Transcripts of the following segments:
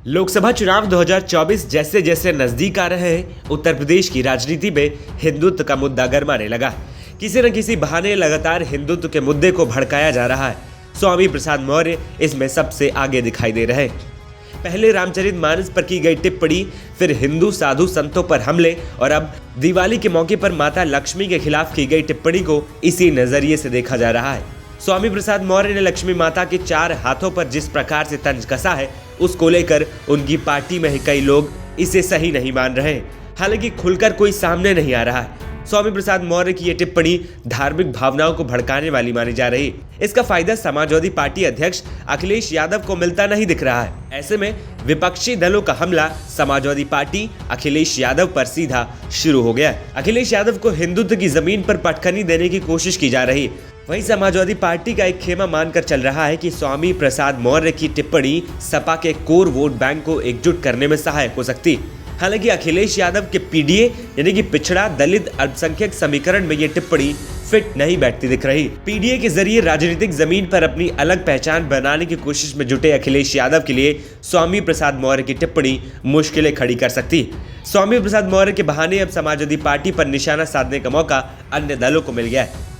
लोकसभा चुनाव 2024 जैसे जैसे नजदीक आ रहे हैं, उत्तर प्रदेश की राजनीति में हिंदुत्व का मुद्दा गरमाने लगा। किसी न किसी बहाने लगातार हिंदुत्व के मुद्दे को भड़काया जा रहा है। स्वामी प्रसाद मौर्य इसमें सबसे आगे दिखाई दे रहे हैं। पहले रामचरितमानस पर की गई टिप्पणी, फिर हिंदू साधु संतों पर हमले और अब दिवाली के मौके पर माता लक्ष्मी के खिलाफ की गई टिप्पणी को इसी नजरिए से देखा जा रहा है। स्वामी प्रसाद मौर्य ने लक्ष्मी माता के 4 हाथों पर जिस प्रकार से तंज कसा है, उसको लेकर उनकी पार्टी में ही कई लोग इसे सही नहीं मान रहे हैं। हालांकि खुलकर कोई सामने नहीं आ रहा है। स्वामी प्रसाद मौर्य की यह टिप्पणी धार्मिक भावनाओं को भड़काने वाली मानी जा रही है। इसका फायदा समाजवादी पार्टी अध्यक्ष अखिलेश यादव को मिलता नहीं दिख रहा है। ऐसे में विपक्षी दलों का हमला समाजवादी पार्टी अखिलेश यादव पर सीधा शुरू हो गया है। अखिलेश यादव को हिंदुत्व की जमीन पर पटखनी देने की कोशिश की जा रही है। वहीं समाजवादी पार्टी का एक खेमा मानकर चल रहा है कि स्वामी प्रसाद मौर्य की टिप्पणी सपा के कोर वोट बैंक को एकजुट करने में सहायक हो सकती है। हालांकि अखिलेश यादव के पीडीए यानी कि पिछड़ा दलित अल्पसंख्यक समीकरण में ये टिप्पणी फिट नहीं बैठती दिख रही। पीडीए के जरिए राजनीतिक जमीन पर अपनी अलग पहचान बनाने की कोशिश में जुटे अखिलेश यादव के लिए स्वामी प्रसाद मौर्य की टिप्पणी मुश्किलें खड़ी कर सकती है। स्वामी प्रसाद मौर्य के बहाने अब समाजवादी पार्टी पर निशाना साधने का मौका अन्य दलों को मिल गया है।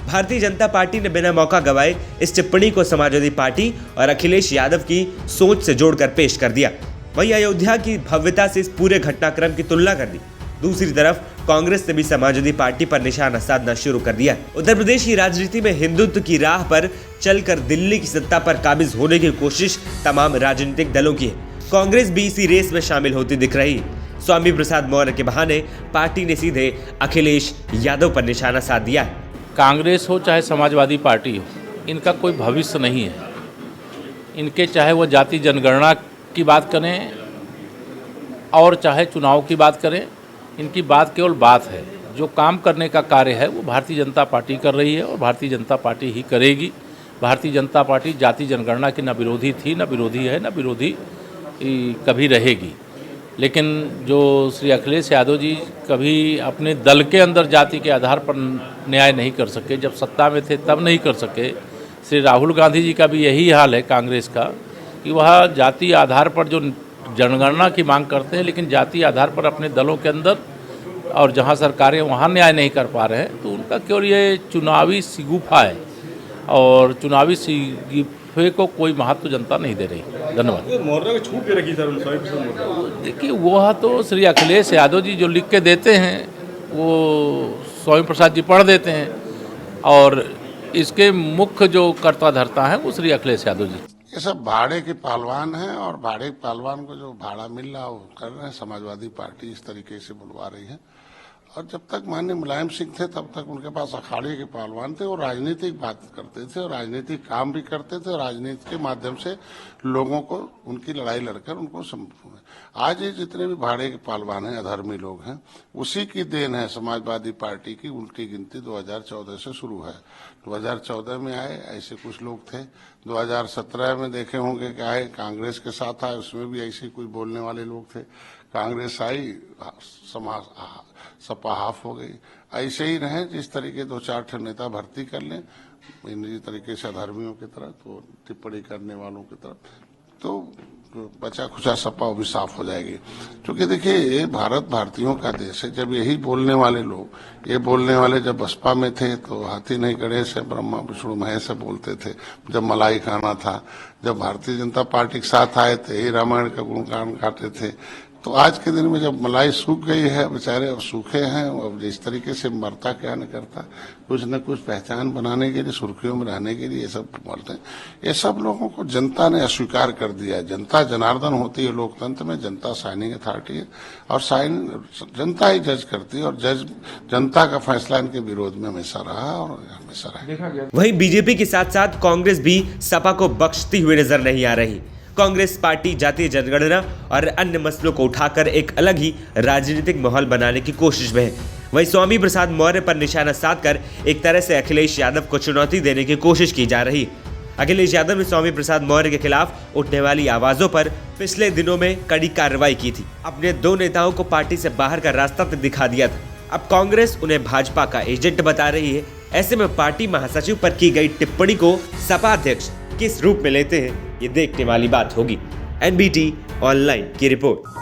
भारतीय जनता पार्टी ने बिना मौका गवाए इस टिप्पणी को समाजवादी पार्टी और अखिलेश यादव की सोच से जोड़कर पेश कर दिया। वहीं अयोध्या की भव्यता से इस पूरे घटनाक्रम की तुलना कर दी। दूसरी तरफ कांग्रेस ने भी समाजवादी पार्टी पर निशाना साधना शुरू कर दिया। उत्तर प्रदेश की राजनीति में हिंदुत्व की राह पर चलकर दिल्ली की सत्ता पर काबिज होने की कोशिश तमाम राजनीतिक दलों की है। कांग्रेस भी इसी रेस में शामिल होती दिख रही है। स्वामी प्रसाद मौर्य के बहाने पार्टी ने सीधे अखिलेश यादव पर निशाना साध दिया है। कांग्रेस हो चाहे समाजवादी पार्टी हो, इनका कोई भविष्य नहीं है। इनके चाहे वो जाति जनगणना की बात करें और चाहे चुनाव की बात करें, इनकी बात केवल बात है। जो काम करने का कार्य है वो भारतीय जनता पार्टी कर रही है और भारतीय जनता पार्टी ही करेगी। भारतीय जनता पार्टी जाति जनगणना की न विरोधी थी, न विरोधी है, न विरोधी कभी रहेगी। लेकिन जो श्री अखिलेश यादव जी कभी अपने दल के अंदर जाति के आधार पर न्याय नहीं कर सके, जब सत्ता में थे तब नहीं कर सके। श्री राहुल गांधी जी का भी यही हाल है कांग्रेस का कि वह जाति आधार पर जो जनगणना की मांग करते हैं, लेकिन जाति आधार पर अपने दलों के अंदर और जहां सरकारें वहां न्याय नहीं कर पा रहे हैं। तो उनका केवल ये चुनावी शिगुफा है और चुनावी शिगुफे को कोई महत्व जनता नहीं दे रही। धन्यवाद। छूट दे रखी सर। देखिए, वह तो श्री अखिलेश यादव जी जो लिख के देते हैं वो स्वामी प्रसाद जी पढ़ देते हैं और इसके मुख्य जो कर्ता धर्ता है वो श्री अखिलेश यादव जी। ये सब भाड़े के पहलवान हैं और भाड़े के पहलवान को जो भाड़ा मिल रहा है वो कर रहे हैं। समाजवादी पार्टी इस तरीके से बुलवा रही है। और जब तक माननीय मुलायम सिंह थे तब तक उनके पास अखाड़े के पहलवान थे और राजनीतिक बात करते थे और राजनीतिक काम भी करते थे और राजनीति के माध्यम से लोगों को उनकी लड़ाई लड़कर उनको आज ये जितने भी भाड़े के पहलवान हैं, अधर्मी लोग हैं, उसी की देन है समाजवादी पार्टी की उल्टी गिनती 2014 से शुरू है। 2014 में आए ऐसे कुछ लोग थे, 2017 में देखे होंगे कि आए कांग्रेस के साथ आए, उसमें भी ऐसे कुछ बोलने वाले लोग थे। कांग्रेस आई, सपा हाफ हो गई। ऐसे ही रहे, जिस तरीके 2-4 नेता भर्ती कर लें इसी तरीके से अधर्मियों की तरह, तो टिप्पणी करने वालों की तरफ, तो बचा खुचा सपा भी साफ हो जाएगी। क्योंकि देखिए, ये भारत भारतीयों का देश है। जब यही बोलने वाले लोग, ये बोलने वाले जब बसपा में थे तो हाथी नहीं गणेश है, ब्रह्मा विष्णु महेश से बोलते थे। जब मलाई खाना था, जब भारतीय जनता पार्टी के साथ आए थे यही रामायण का गुणगान गाते थे। तो आज के दिन में जब मलाई सूख गई है, बेचारे अब सूखे हैं, अब जिस तरीके से मरता क्या न करता, कुछ न कुछ पहचान बनाने के लिए, सुर्खियों में रहने के लिए ये सब बोलते हैं। ये सब लोगों को जनता ने अस्वीकार कर दिया है। जनता जनार्दन होती है लोकतंत्र में, जनता साइनिंग अथॉरिटी है और जनता ही जज करती है और जनता का फैसला इनके विरोध में हमेशा रहा और हमेशा रहेगा। वहीं बीजेपी के साथ साथ कांग्रेस भी सपा को बख्शती हुई नजर नहीं आ रही। कांग्रेस पार्टी जातीय जनगणना और अन्य मसलों को उठाकर एक अलग ही राजनीतिक माहौल बनाने की कोशिश में है। वहीं स्वामी प्रसाद मौर्य पर निशाना साधकर एक तरह से अखिलेश यादव को चुनौती देने की कोशिश की जा रही। अखिलेश यादव ने स्वामी प्रसाद मौर्य के खिलाफ उठने वाली आवाजों पर पिछले दिनों में कड़ी कार्रवाई की थी। अपने 2 नेताओं को पार्टी से बाहर का रास्ता तक दिखा दिया था। अब कांग्रेस उन्हें भाजपा का एजेंट बता रही है। ऐसे में पार्टी महासचिव पर की गई टिप्पणी को सपा अध्यक्ष किस रूप में लेते हैं, ये देखने वाली बात होगी। NBT ऑनलाइन की रिपोर्ट।